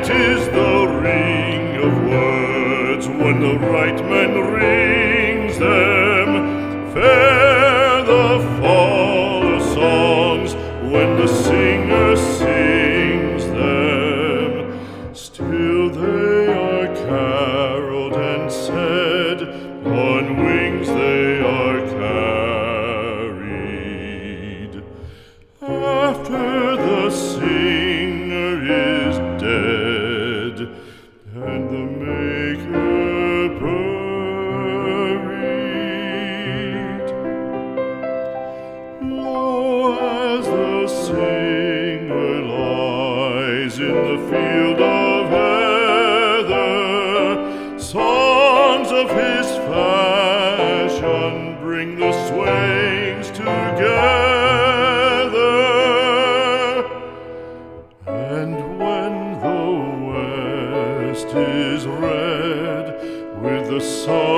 Sweet is the ring of words when the right man rings them. Fair the fall of songs when the singer sings them. Still they are caroled and said, on wings they are carried. After the singer is dead and the maker buried, lo, as the singer lies in the field of heather, songs of his fashion bring the swains together. And when the west is red with the sun